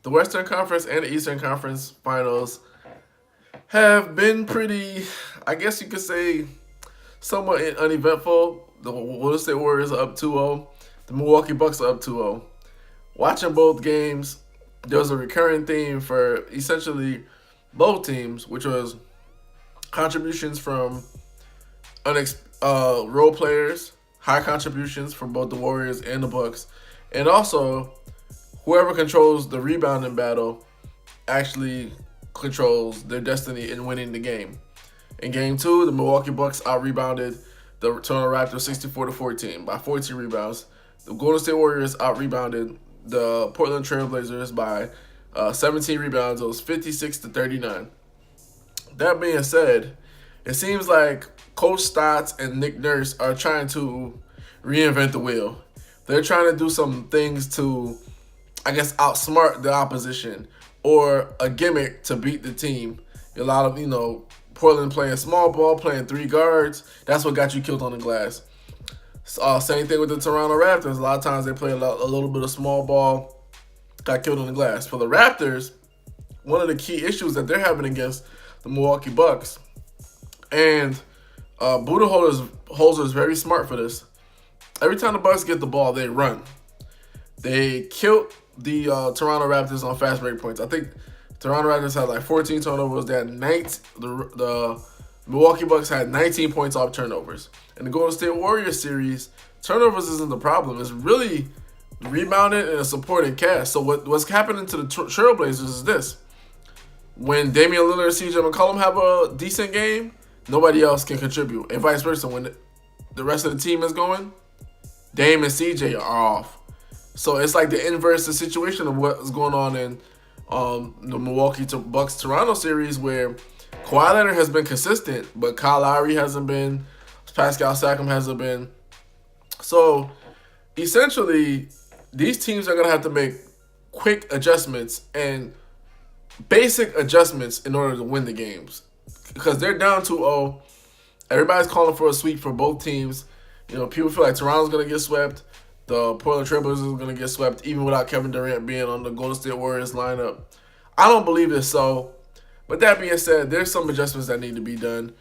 The Western Conference and the Eastern Conference finals have been pretty, I guess you could say, somewhat uneventful. The Golden State Warriors are up 2-0. The Milwaukee Bucks are up 2-0. Watching both games, there was a recurring theme for essentially both teams, which was contributions from role players, high contributions from both the Warriors and the Bucks, and also whoever controls the rebounding battle actually controls their destiny in winning the game. In game two, the Milwaukee Bucks out-rebounded the Toronto Raptors 64-14 by 14 rebounds. The Golden State Warriors out-rebounded the Portland Trailblazers by 17 rebounds. It was 56-39. That being said, it seems like Coach Stotts and Nick Nurse are trying to reinvent the wheel. They're trying to do some things to, I guess, outsmart the opposition or a gimmick to beat the team. A lot of, Portland playing small ball, playing three guards. That's what got you killed on the glass. Same thing with the Toronto Raptors. A lot of times they play a little bit of small ball, got killed on the glass. For the Raptors, one of the key issues that they're having against the Milwaukee Bucks, and Budenholzer is very smart for this. Every time the Bucks get the ball, they run. They killed the Toronto Raptors on fast break points. I think Toronto Raptors had like 14 turnovers. They had the Milwaukee Bucks had 19 points off turnovers. In the Golden State Warriors series, turnovers isn't the problem. It's really rebounding and a supporting cast. So what's happening to the Trailblazers is this. When Damian Lillard and CJ McCollum have a decent game, nobody else can contribute. And vice versa. When the rest of the team is going, Dame and CJ are off. So it's like the inverse of the situation of what's going on in the Milwaukee Bucks Toronto series, where Kawhi Leonard has been consistent, but Kyle Lowry hasn't been. Pascal Siakam hasn't been. So essentially, these teams are going to have to make quick adjustments and basic adjustments in order to win the games. Because they're down 2-0. Everybody's calling for a sweep for both teams. People feel like Toronto's going to get swept. The Portland Trailblazers are going to get swept, even without Kevin Durant being on the Golden State Warriors lineup. I don't believe it's so. But that being said, there's some adjustments that need to be done.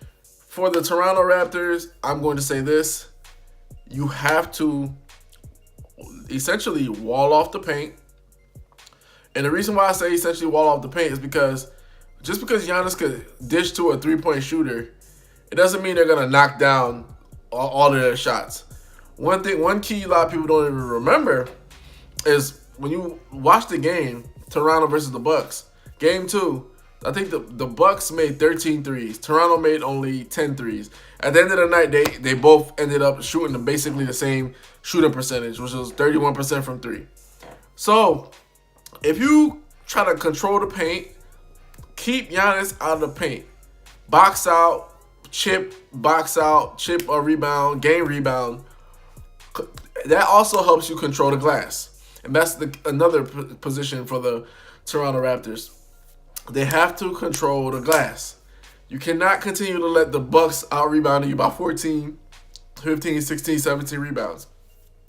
For the Toronto Raptors, I'm going to say this. You have to essentially wall off the paint. And the reason why I say essentially wall off the paint is because just because Giannis could dish to a three-point shooter, it doesn't mean they're going to knock down all of their shots. One key a lot of people don't even remember is when you watch the game, Toronto versus the Bucks, game two, I think the Bucks made 13 threes. Toronto made only 10 threes. At the end of the night, they both ended up shooting basically the same shooting percentage, which was 31% from three. So if you try to control the paint, keep Giannis out of the paint, box out, chip a rebound, game rebound, that also helps you control the glass. And that's another position for the Toronto Raptors. They have to control the glass. You cannot continue to let the Bucks out-rebound you by 14, 15, 16, 17 rebounds.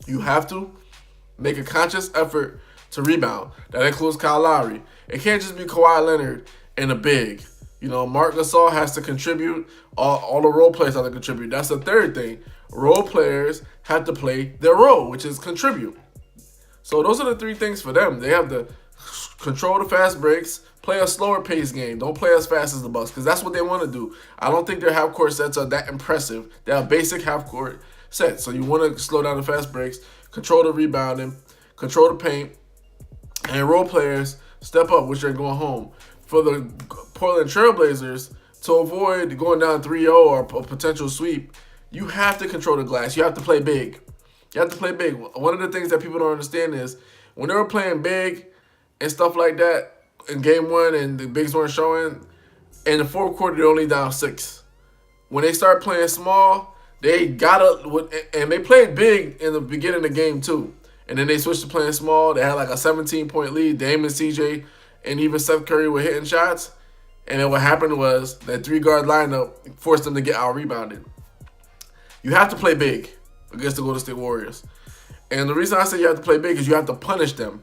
You have to make a conscious effort to rebound. That includes Kyle Lowry. It can't just be Kawhi Leonard and a big. Marc Gasol has to contribute. All the role players have to contribute. That's the third thing. Role players have to play their role, which is contribute. So those are the three things for them. They have to control the fast breaks, play a slower pace game. Don't play as fast as the Bucks because that's what they want to do. I don't think their half-court sets are that impressive. They have basic half-court sets. So you want to slow down the fast breaks, control the rebounding, control the paint, and role players step up, which are going home. For the Portland Trailblazers, to avoid going down 3-0 or a potential sweep, you have to control the glass. You have to play big. One of the things that people don't understand is when they were playing big and stuff like that in game one and the bigs weren't showing, in the fourth quarter, they're only down 6. When they start playing small, they and they played big in the beginning of game two. And then they switched to playing small. They had like a 17-point lead. Dame and CJ and even Steph Curry were hitting shots. And then what happened was that 3-guard lineup forced them to get out-rebounded. You have to play big against the Golden State Warriors. And the reason I say you have to play big is you have to punish them.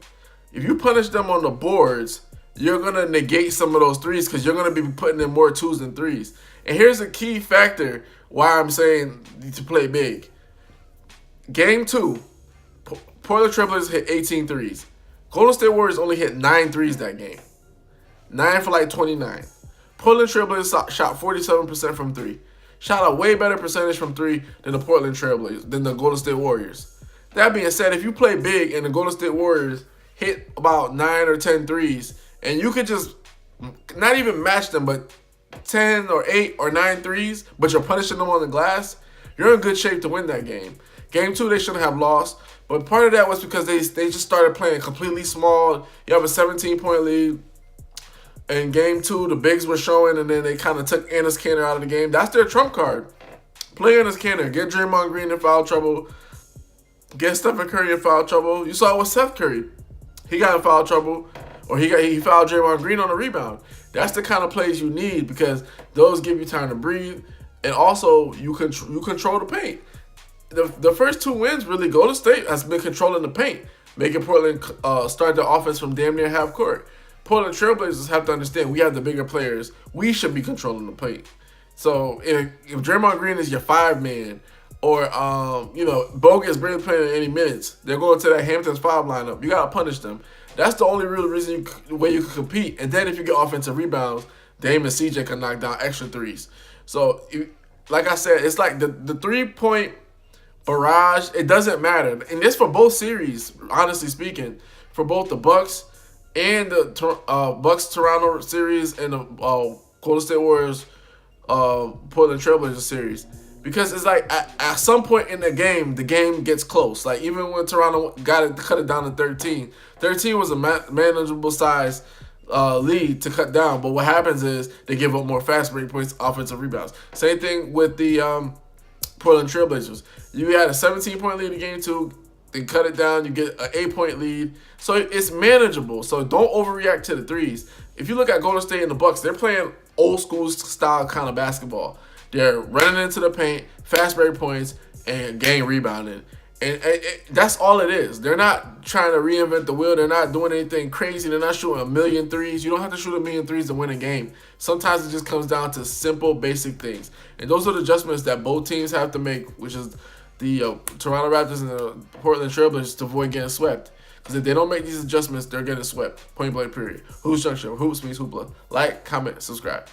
if you punish them on the boards, you're going to negate some of those threes because you're going to be putting in more twos than threes. And here's a key factor why I'm saying to play big. Game 2, Portland Trailblazers hit 18 threes. Golden State Warriors only hit 9 threes that game. 9 for like 29. Portland Trailblazers shot 47% from 3. Shot a way better percentage from 3 than the Portland Trailblazers, than the Golden State Warriors. That being said, if you play big and the Golden State Warriors hit about 9 or 10 threes, and you could just not even match them, but 10 or 8 or 9 threes, but you're punishing them on the glass, you're in good shape to win that game. Game 2, they shouldn't have lost, but part of that was because they just started playing completely small. You have a 17-point lead. In Game 2, the bigs were showing, and then they kind of took Enes Kanter out of the game. That's their trump card. Play Enes Kanter. Get Draymond Green in foul trouble. Get Stephen Curry in foul trouble. You saw it with Seth Curry. He got in foul trouble, or he fouled Draymond Green on a rebound. That's the kind of plays you need because those give you time to breathe, and also you control the paint. The first 2 wins, really, Golden State has been controlling the paint, making Portland start the offense from damn near half court. Portland Trailblazers have to understand we have the bigger players. We should be controlling the paint. So if Draymond Green is your 5-man, or Bogut is barely playing any minutes, they're going to that Hamptons 5 lineup. You gotta punish them. That's the only real reason way you can compete. And then if you get offensive rebounds, Dame and CJ can knock down extra threes. So like I said, it's like the 3-point barrage. It doesn't matter, and this for both series. Honestly speaking, for both the Bucks and the Bucks-Toronto series and the Golden State Warriors Portland Trailblazers series. Because it's like at some point in the game gets close. Like even when Toronto cut it down to 13. 13 was a manageable size lead to cut down. But what happens is they give up more fast break points, offensive rebounds. Same thing with the Portland Trailblazers. You had a 17-point lead in Game 2. They cut it down, you get an 8-point lead. So it's manageable. So don't overreact to the threes. If you look at Golden State and the Bucks, they're playing old school style kind of basketball. They're running into the paint, fast break points, and game rebounding. And that's all it is. They're not trying to reinvent the wheel. They're not doing anything crazy. They're not shooting a million threes. You don't have to shoot a million threes to win a game. Sometimes it just comes down to simple, basic things. And those are the adjustments that both teams have to make, which is the Toronto Raptors and the Portland Trailblazers, to avoid getting swept. Because if they don't make these adjustments, they're getting swept. Point blank, period. Hoops Junction. Hoops means hoopla. Like, comment, subscribe.